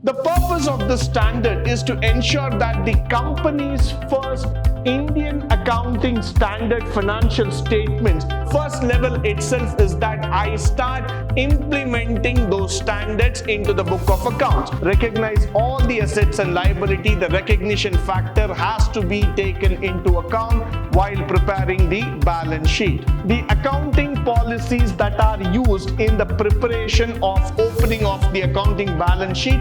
The purpose of the standard is to ensure that the company's first Indian accounting standard financial statements, first level itself is that I start implementing those standards into the book of accounts. Recognize all the assets and liability. The recognition factor has to be taken into account while preparing the balance sheet. The accounting policies that are used in the preparation of opening of the accounting balance sheet.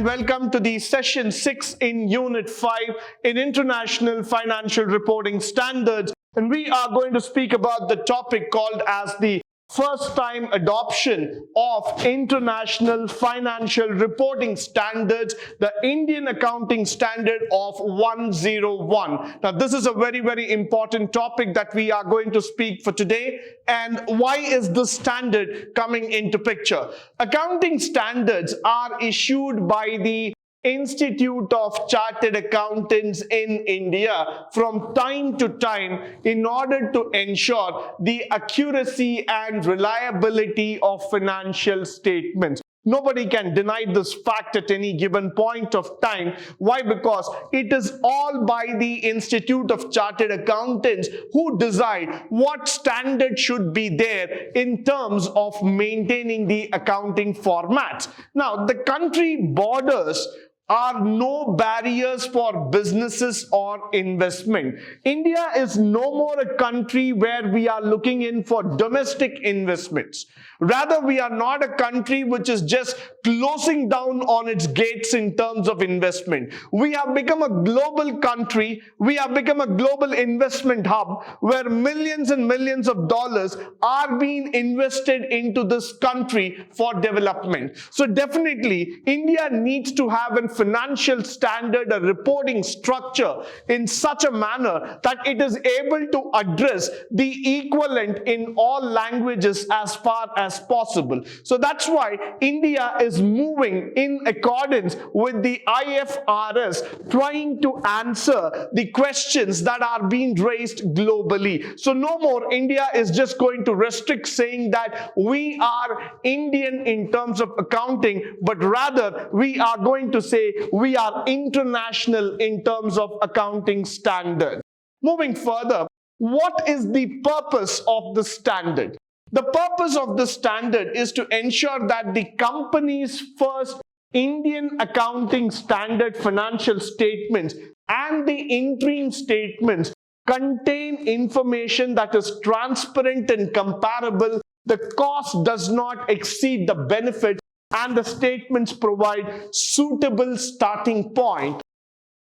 Welcome to the session 6 in unit 5 in International Financial Reporting Standards, and we are going to speak about the topic called as the first time adoption of International Financial Reporting Standards, the Indian Accounting Standard of 101. Now this is a very important topic that we are going to speak for today. And why is this standard coming into picture? Accounting standards are issued by the Institute of Chartered Accountants in India from time to time in order to ensure the accuracy and reliability of financial statements. Nobody can deny this fact at any given point of time. Why? Because it is all by the Institute of Chartered Accountants who decide what standard should be there in terms of maintaining the accounting formats. Now, the country borders are no barriers for businesses or investment. India is no more a country where we are looking in for domestic investments. Rather, we are not a country which is just closing down on its gates in terms of investment. We have become a global country. We have become a global investment hub where millions and millions of dollars are being invested into this country for development. So definitely, India needs to have a financial standard, a reporting structure in such a manner that it is able to address the equivalent in all languages as far as possible. So that's why India is moving in accordance with the IFRS, trying to answer the questions that are being raised globally. So no more India is just going to restrict saying that we are Indian in terms of accounting, but rather we are going to say we are international in terms of accounting standard. Moving further, what is the purpose of the standard? The purpose of the standard is to ensure that the company's first Indian accounting standard financial statements and the interim statements contain information that is transparent and comparable. The cost does not exceed the benefit, and the statements provide suitable starting point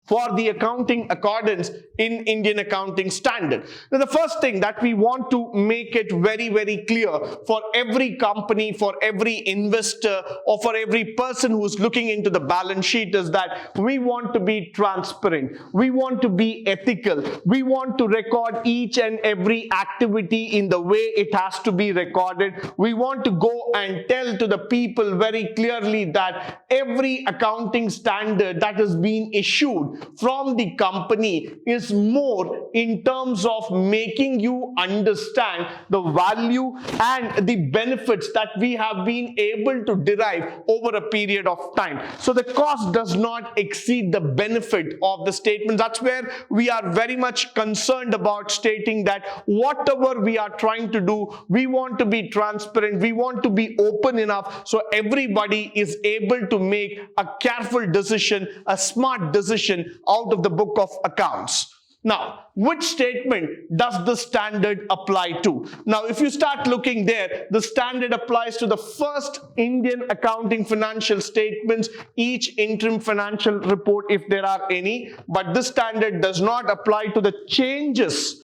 for the accounting accordance in Indian accounting standard. Now, the first thing that we want to make it very clear for every company, for every investor, or for every person who's looking into the balance sheet is that we want to be transparent. We want to be ethical. We want to record each and every activity in the way it has to be recorded. We want to go and tell to the people very clearly that every accounting standard that is being issued from the company is more in terms of making you understand the value and the benefits that we have been able to derive over a period of time. So the cost does not exceed the benefit of the statement. That's where we are very much concerned about stating that whatever we are trying to do, we want to be transparent, we want to be open enough so everybody is able to make a careful decision, a smart decision out of the book of accounts. Now, which statement does the standard apply to? Now, if you start looking there, the standard applies to the first Indian accounting financial statements, each interim financial report if there are any, but this standard does not apply to the changes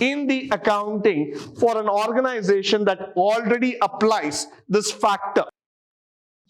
in the accounting for an organization that already applies this factor.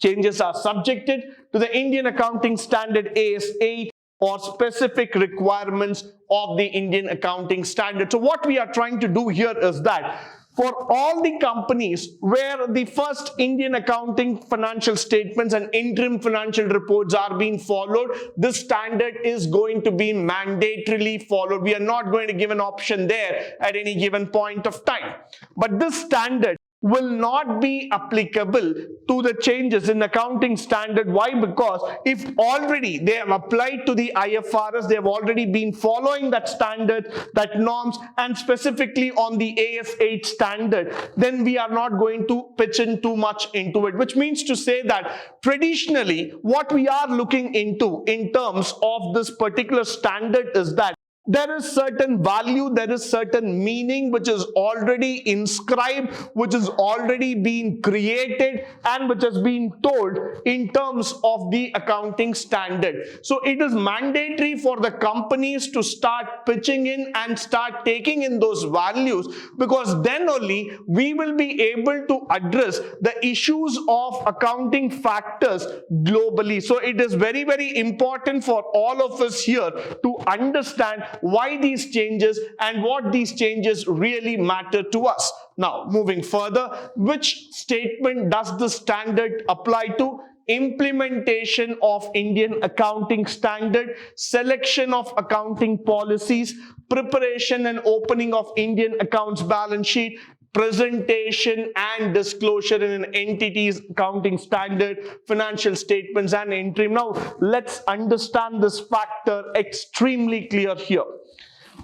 Changes are subjected to the Indian accounting standard AS8 or specific requirements of the Indian accounting standard. So what we are trying to do here is that for all the companies where the first Indian accounting financial statements and interim financial reports are being followed, this standard is going to be mandatorily followed. We are not going to give an option there at any given point of time. But this standard will not be applicable to the changes in accounting standard. Why? Because if already they have applied to the IFRS, they have already been following that standard, that norms, and specifically on the AS8 standard, then we are not going to pitch in too much into it, which means to say that traditionally what we are looking into in terms of this particular standard is that there is certain value, there is certain meaning which is already inscribed, which is already being created, and which has been told in terms of the accounting standard. So it is mandatory for the companies to start pitching in and start taking in those values, because then only we will be able to address the issues of accounting factors globally. So it is very, very important for all of us here to understand why these changes and what these changes really matter to us. Now, moving further, which statement does the standard apply to? Implementation of Indian accounting standard, selection of accounting policies, preparation and opening of Indian accounts balance sheet, presentation and disclosure in an entity's accounting standard, financial statements and interim. Now, let's understand this factor extremely clear here.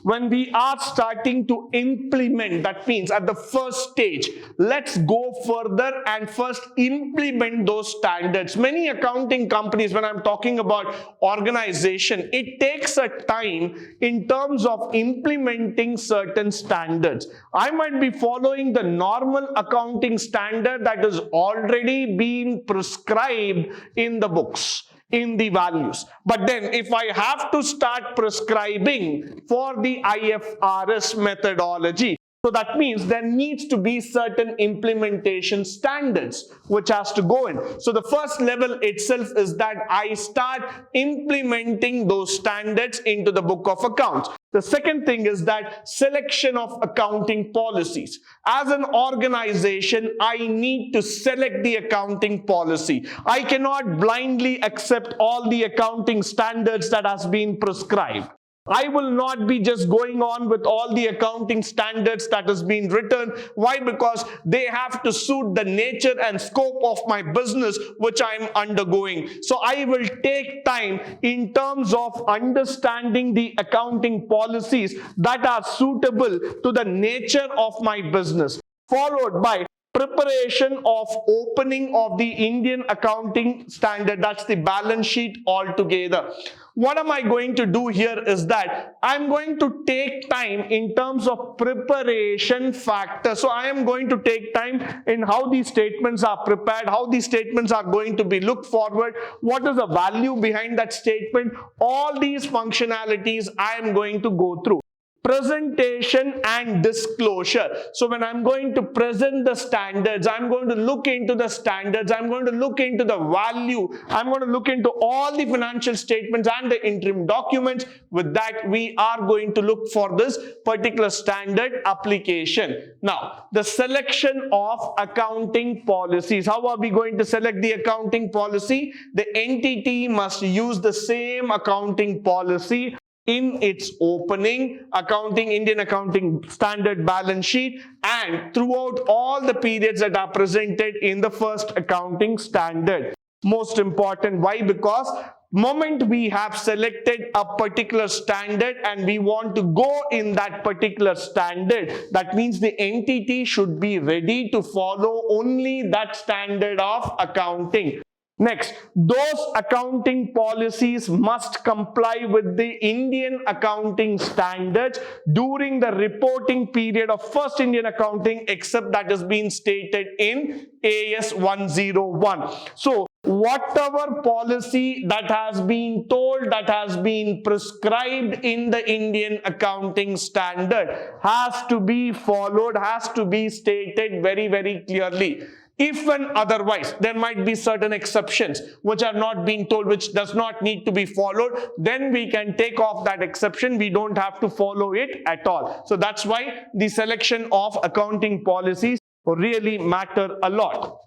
When we are starting to implement, that means at the first stage, let's go further and first implement those standards. Many accounting companies, when I'm talking about organization, it takes a time in terms of implementing certain standards. I might be following the normal accounting standard that is already being prescribed in the books, in the values. But then if I have to start prescribing for the IFRS methodology, so that means there needs to be certain implementation standards which has to go in. So the first level itself is that I start implementing those standards into the book of accounts. The second thing is that selection of accounting policies. As an organization, I need to select the accounting policy. I cannot blindly accept all the accounting standards that has been prescribed. I will not be just going on with all the accounting standards that has been written. Why? Because they have to suit the nature and scope of my business which I am undergoing. So I will take time in terms of understanding the accounting policies that are suitable to the nature of my business, followed by preparation of opening of the Indian accounting standard, that's the balance sheet altogether. What am I going to do here is that I'm going to take time in terms of preparation factor. So I am going to take time in how these statements are prepared, how these statements are going to be looked forward, what is the value behind that statement. All these functionalities I am going to go through. Presentation and disclosure. So when I'm going to present the standards, I'm going to look into the standards, I'm going to look into the value, I'm going to look into all the financial statements and the interim documents. With that, we are going to look for this particular standard application. Now, the selection of accounting policies. How are we going to select the accounting policy? The entity must use the same accounting policy in its opening accounting, Indian accounting standard balance sheet, and throughout all the periods that are presented in the first accounting standard. Most important. Why? Because moment we have selected a particular standard and we want to go in that particular standard, that means the entity should be ready to follow only that standard of accounting. Next, those accounting policies must comply with the Indian accounting standards during the reporting period of first Indian accounting, except that has been stated in AS 101. So, whatever policy that has been told, that has been prescribed in the Indian accounting standard has to be followed, has to be stated very, very clearly. If and otherwise, there might be certain exceptions which are not being told, which does not need to be followed, then we can take off that exception. We don't have to follow it at all. So that's why the selection of accounting policies really matter a lot.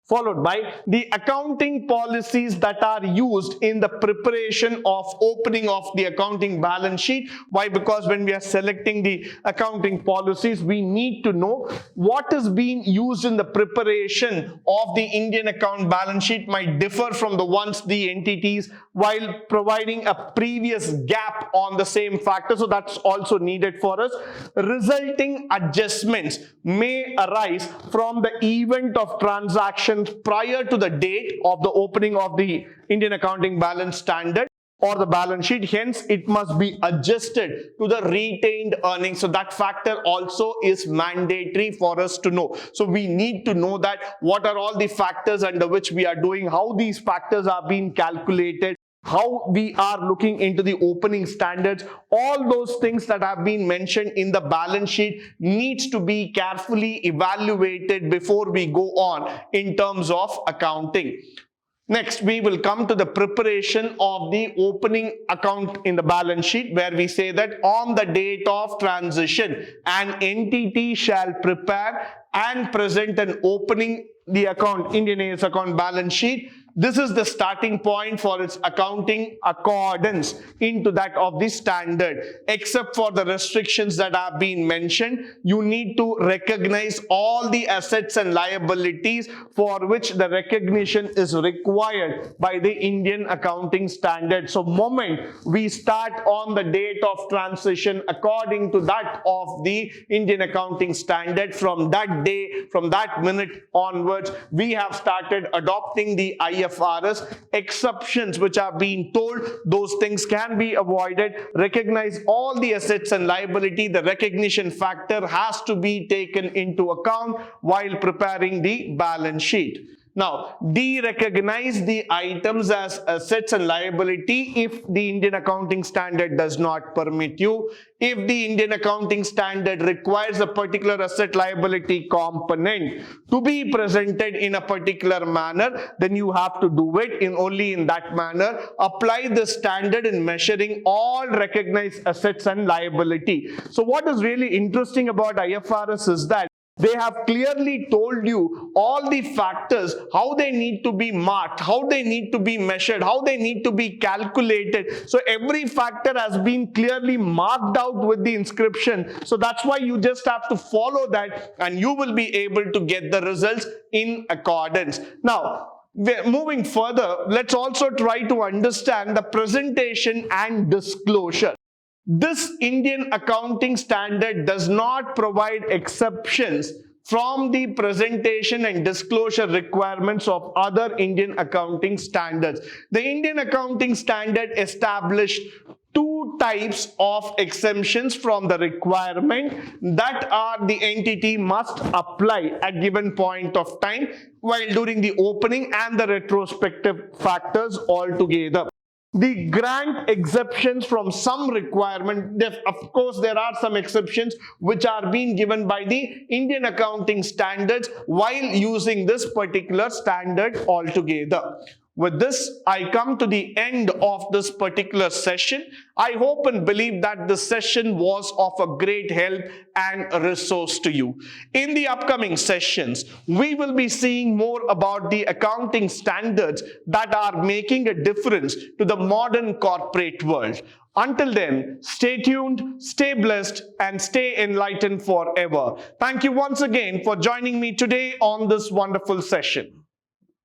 Followed by the accounting policies that are used in the preparation of opening of the accounting balance sheet. Why? Because when we are selecting the accounting policies, we need to know what is being used in the preparation of the Indian account balance sheet might differ from the ones the entities while providing a previous gap on the same factor. So that's also needed for us. Resulting adjustments may arise from the event of transaction prior to the date of the opening of the Indian accounting balance standard or the balance sheet. Hence, it must be adjusted to the retained earnings. So that factor also is mandatory for us to know. So we need to know that what are all the factors under which we are doing, how these factors are being calculated, how we are looking into the opening standards. All those things that have been mentioned in the balance sheet needs to be carefully evaluated before we go on in terms of accounting. Next, we will come to the preparation of the opening account in the balance sheet, where we say that on the date of transition, an entity shall prepare and present an opening the account, Indian AS account balance sheet. This is the starting point for its accounting accordance into that of the standard. Except for the restrictions that have been mentioned, you need to recognize all the assets and liabilities for which the recognition is required by the Indian accounting standard. So moment we start on the date of transition according to that of the Indian accounting standard, from that day, from that minute onwards, we have started adopting the IFRS. Exceptions which are being told, those things can be avoided. Recognize all the assets and liability. The recognition factor has to be taken into account while preparing the balance sheet. Now, de-recognize the items as assets and liability if the Indian accounting standard does not permit you. If the Indian accounting standard requires a particular asset liability component to be presented in a particular manner, then you have to do it only in that manner. Apply the standard in measuring all recognized assets and liability. So what is really interesting about IFRS is that they have clearly told you all the factors, how they need to be marked, how they need to be measured, how they need to be calculated. So every factor has been clearly marked out with the inscription. So that's why you just have to follow that and you will be able to get the results in accordance. Now, moving further, let's also try to understand the presentation and disclosure. This Indian accounting standard does not provide exceptions from the presentation and disclosure requirements of other Indian accounting standards. The Indian accounting standard established two types of exemptions from the requirement that the entity must apply at given point of time while during the opening and the retrospective factors altogether. The grant exceptions from some requirement, of course there are some exceptions which are being given by the Indian accounting standards while using this particular standard altogether. With this, I come to the end of this particular session. I hope and believe that this session was of a great help and a resource to you. In the upcoming sessions, we will be seeing more about the accounting standards that are making a difference to the modern corporate world. Until then, stay tuned, stay blessed, and stay enlightened forever. Thank you once again for joining me today on this wonderful session.